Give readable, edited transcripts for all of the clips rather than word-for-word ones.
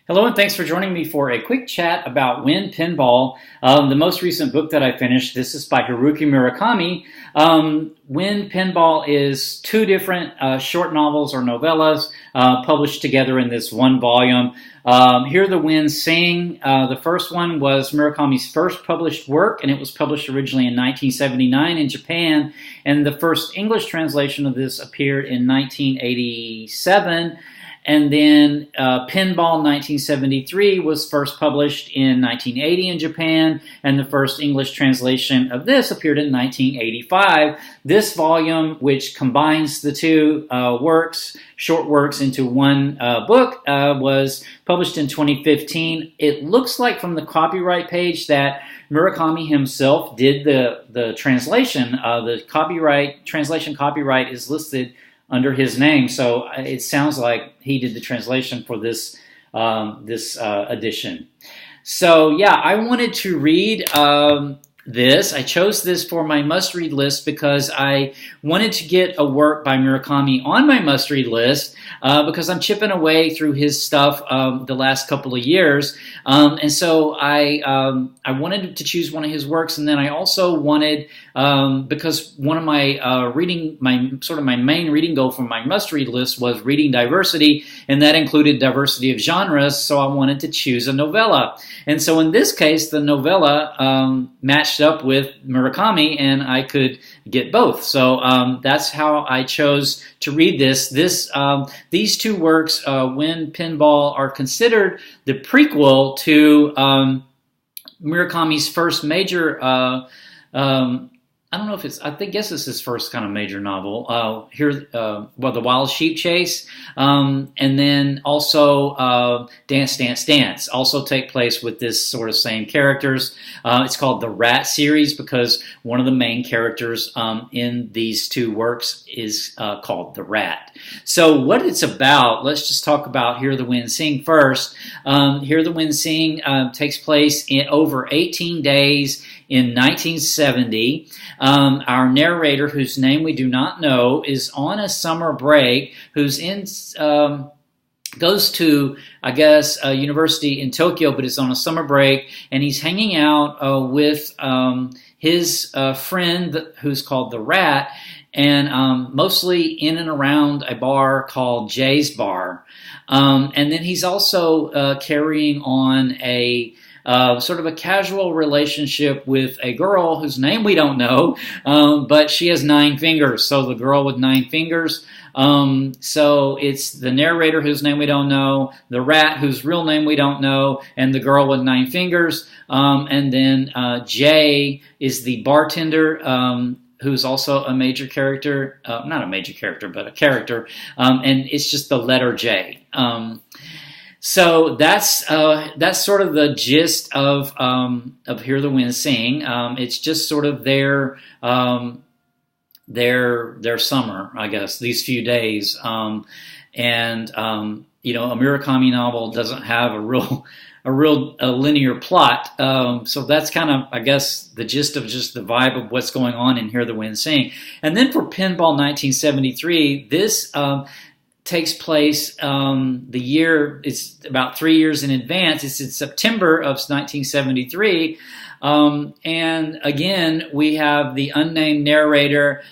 Hello and thanks for joining me for a quick chat about When Pinball, the most recent book that I finished. This is by Haruki Murakami. When Pinball is two different short novels or novellas published together in this one volume. Hear the Wind Sing. The first one was Murakami's first published work, and it was published originally in 1979 in Japan. And the first English translation of this appeared in 1987. And then Pinball 1973 was first published in 1980 in Japan, and the first English translation of this appeared in 1985. This volume, which combines the two short works into one book, was published in 2015. It looks like from the copyright page that Murakami himself did the translation. The translation copyright is listed under his name, so it sounds like he did the translation for this edition. So yeah, I wanted to read this. I chose this for my must-read list because I wanted to get a work by Murakami on my must-read list because I'm chipping away through his stuff the last couple of years, and so I wanted to choose one of his works, and then I also wanted because one of my my main reading goal for my must-read list was reading diversity, and that included diversity of genres. So I wanted to choose a novella, and so in this case, the novella matched up with Murakami, and I could get both. So that's how I chose to read this. These two works, When Pinball, are considered the prequel to Murakami's first major. I don't know if I guess it's his first kind of major novel. The Wild Sheep Chase, and then also Dance, Dance, Dance also take place with this sort of same characters. It's called the Rat series because one of the main characters in these two works is called the Rat. So what it's about, let's just talk about Hear the Wind Sing first. Hear the Wind Sing takes place in over 18 days in 1970. Our narrator, whose name we do not know, is on a summer break, goes to, I guess, a university in Tokyo, but is on a summer break, and he's hanging out with his friend, who's called the Rat, and mostly in and around a bar called Jay's Bar. And then he's also carrying on a sort of a casual relationship with a girl whose name we don't know, but she has 9 fingers. So the girl with 9 fingers. So it's the narrator whose name we don't know, the Rat whose real name we don't know, and the girl with 9 fingers. And then Jay is the bartender, who's also a major character, not a major character, but a character, and it's just the letter J. So that's sort of the gist of Hear the Wind Sing. It's just sort of their summer, I guess, these few days. A Murakami novel doesn't have a real linear plot. So that's kind of, I guess, the gist of just the vibe of what's going on in Hear the Wind Sing. And then for Pinball 1973, this takes place the year, it's about 3 years in advance. It's in September of 1973. And again, we have the unnamed narrator,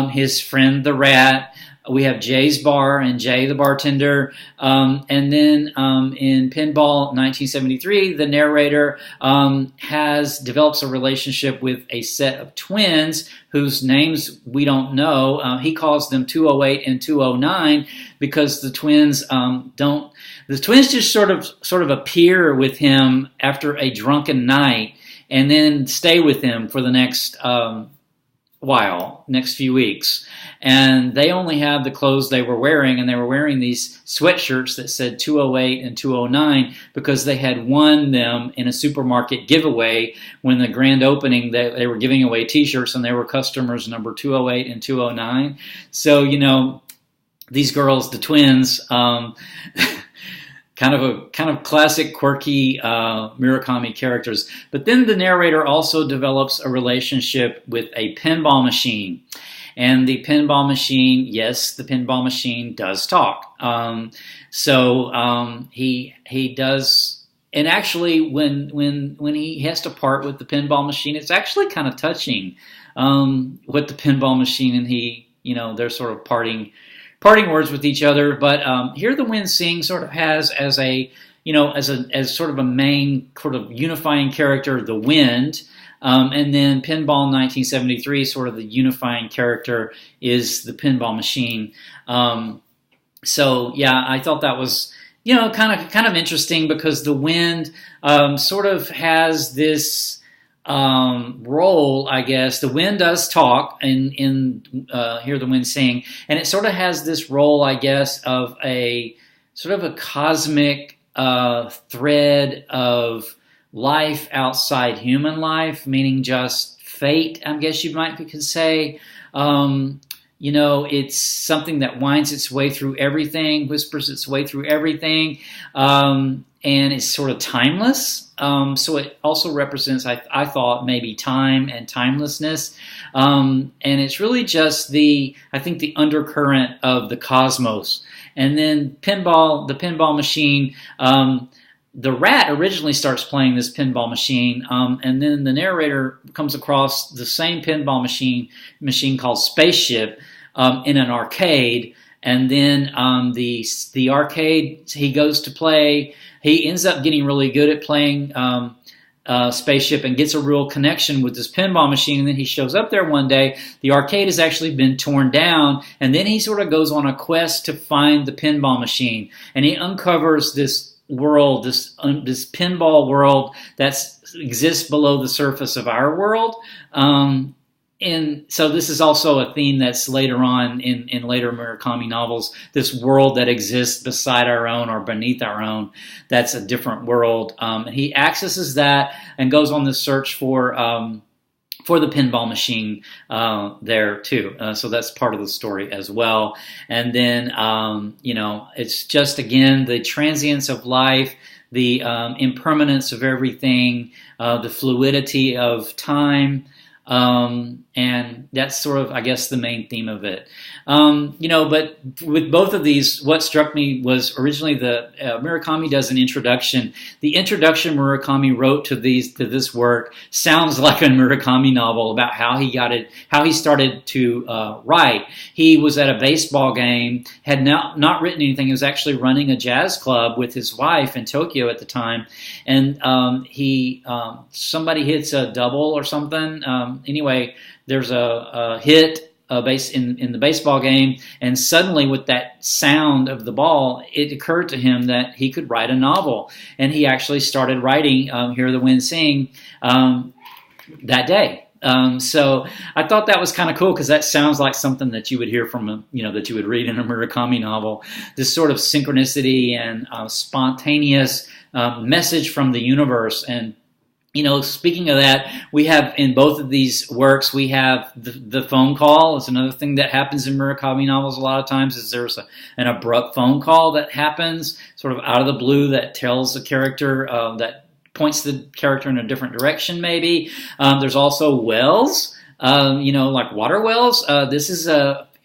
his friend the Rat. We have Jay's Bar and Jay the bartender. And then in Pinball 1973, the narrator develops a relationship with a set of twins whose names we don't know. He calls them 208 and 209 because the twins just sort of appear with him after a drunken night and then stay with him for the next next few weeks. And they only have the clothes they were wearing, and they were wearing these sweatshirts that said 208 and 209 because they had won them in a supermarket giveaway. When the grand opening, they were giving away t-shirts, and they were customers number 208 and 209. So, these girls, the twins, kind of classic, quirky Murakami characters. But then the narrator also develops a relationship with a pinball machine. And the pinball machine, yes, the pinball machine does talk. He does. And actually, when he has to part with the pinball machine, it's actually kind of touching with the pinball machine, and they're sort of parting words with each other. But Hear the Wind Sing sort of has as sort of a main sort of unifying character the wind, and then Pinball 1973, sort of the unifying character is the pinball machine. I thought that was kind of interesting, because the wind sort of has this role, I guess. The wind does talk in Hear the Wind Sing, and it sort of has this role, I guess, of a sort of a cosmic thread of life outside human life, meaning just fate, I guess you could say. It's something that winds its way through everything, whispers its way through everything, and it's sort of timeless. So it also represents, I thought, maybe time and timelessness. And it's really just the undercurrent of the cosmos. And then the pinball machine, the rat originally starts playing this pinball machine, and then the narrator comes across the same pinball machine called Spaceship in an arcade, and then the arcade he goes to play, he ends up getting really good at playing Spaceship and gets a real connection with this pinball machine, and then he shows up there one day. The arcade has actually been torn down, and then he sort of goes on a quest to find the pinball machine, and he uncovers this world, this pinball world that exists below the surface of our world. And so this is also a theme that's later on in later Murakami novels, this world that exists beside our own or beneath our own, that's a different world. He accesses that and goes on this search for the pinball machine there too. So that's part of the story as well. And then, it's just, again, the transience of life, the impermanence of everything, the fluidity of time, and that's sort of, I guess, the main theme of it. But with both of these, what struck me was originally Murakami does an introduction. The introduction Murakami wrote to this work sounds like a Murakami novel about how he started to write. He was at a baseball game, had not written anything. He was actually running a jazz club with his wife in Tokyo at the time, and somebody hits a double or something. Anyway, there's a hit in the baseball game, and suddenly with that sound of the ball, it occurred to him that he could write a novel, and he actually started writing Hear the Wind Sing that day. So I thought that was kind of cool, because that sounds like something that you would hear from that you would read in a Murakami novel. This sort of synchronicity and spontaneous message from the universe. And speaking of that, we have in both of these works, we have the phone call. It's another thing that happens in Murakami novels a lot of times, is there's an abrupt phone call that happens sort of out of the blue that tells the character, that points the character in a different direction maybe. There's also wells, like water wells. This is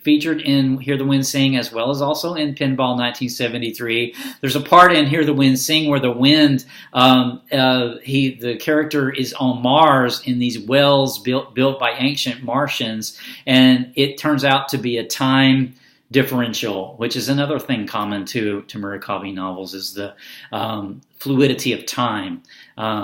featured in Hear the Wind Sing, as well as also in Pinball 1973. There's a part in Hear the Wind Sing where the wind, the character is on Mars in these wells built by ancient Martians, and it turns out to be a time differential, which is another thing common to Murakami novels, is the fluidity of time.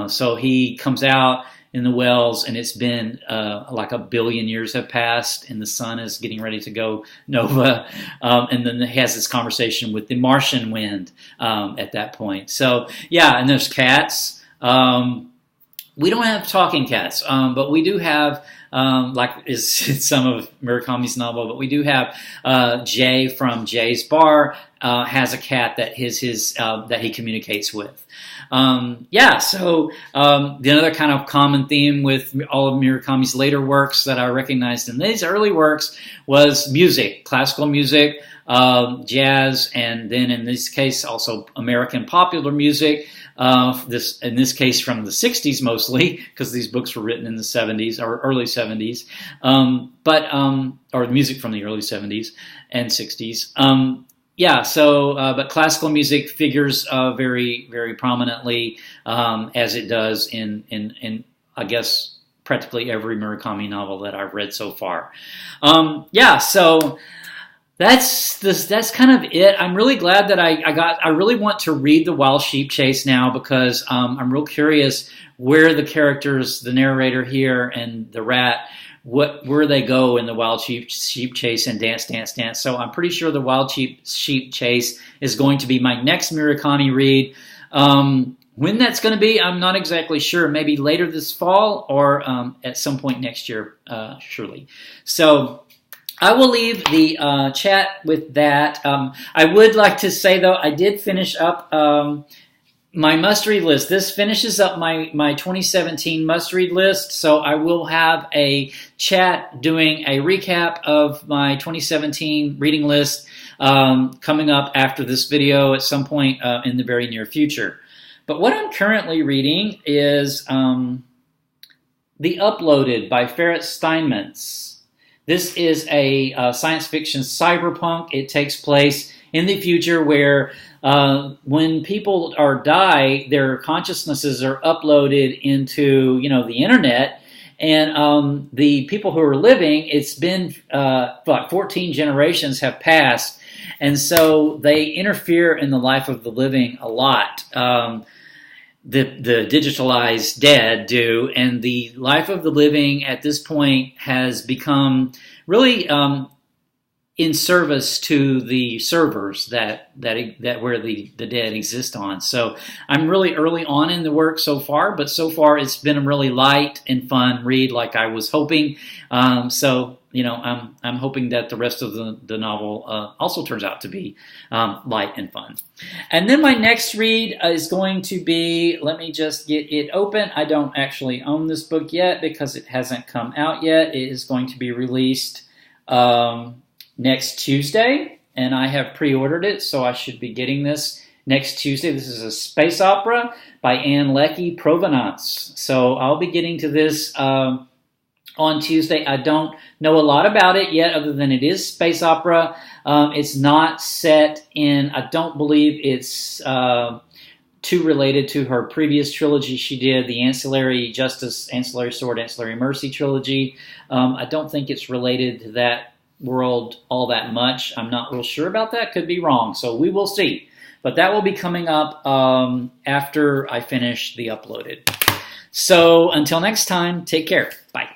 So he comes out in the wells, and it's been like 1 billion years have passed, and the sun is getting ready to go nova, and then he has this conversation with the Martian wind at that point. So yeah, and there's cats. We don't have talking cats, but we do have, like is some of Murakami's novel, but we do have Jay from Jay's Bar. has a cat that that he communicates with. So the other kind of common theme with all of Murakami's later works that I recognized in these early works was music, classical music, jazz, and then in this case also American popular music. In this case from the 60s mostly, because these books were written in the 70s or early 70s, or music from the early 70s and 60s. But classical music figures very, very prominently, as it does in I guess practically every Murakami novel that I've read so far. So that's kind of it. I'm really glad that I really want to read The Wild Sheep Chase now, because I'm real curious where the characters, the narrator here and the rat, where they go in The Wild Sheep Chase and Dance, Dance, Dance. So I'm pretty sure The Wild Sheep Chase is going to be my next Murakami read. When that's going to be, I'm not exactly sure. Maybe later this fall or at some point next year, surely. So I will leave the chat with that. I would like to say, though, I did finish up my must-read list. This finishes up my 2017 must-read list, so I will have a chat doing a recap of my 2017 reading list coming up after this video at some point in the very near future. But what I'm currently reading is The Uploaded by Ferrett Steinmetz. This is a science fiction cyberpunk. It takes place in the future where when people die, their consciousnesses are uploaded into the internet, and the people who are living, it's been 14 generations have passed, and so they interfere in the life of the living a lot. The digitalized dead do, and the life of the living at this point has become really in service to the servers that where the dead exist on. So I'm really early on in the work so far, but so far it's been a really light and fun read, like I was hoping. I'm hoping that the rest of the novel also turns out to be light and fun. And then my next read is going to be, let me just get it open. I don't actually own this book yet because it hasn't come out yet. It is going to be released next Tuesday, and I have pre-ordered it, so I should be getting this next Tuesday. This is a space opera by Ann Leckie, Provenance. So I'll be getting to this on Tuesday. I don't know a lot about it yet, other than it is space opera. It's not set in, I don't believe it's too related to her previous trilogy she did, the Ancillary Justice, Ancillary Sword, Ancillary Mercy trilogy. I don't think it's related to that world all that much. I'm not real sure about that. Could be wrong. So we will see. But that will be coming up after I finish The Uploaded. So until next time, take care. Bye.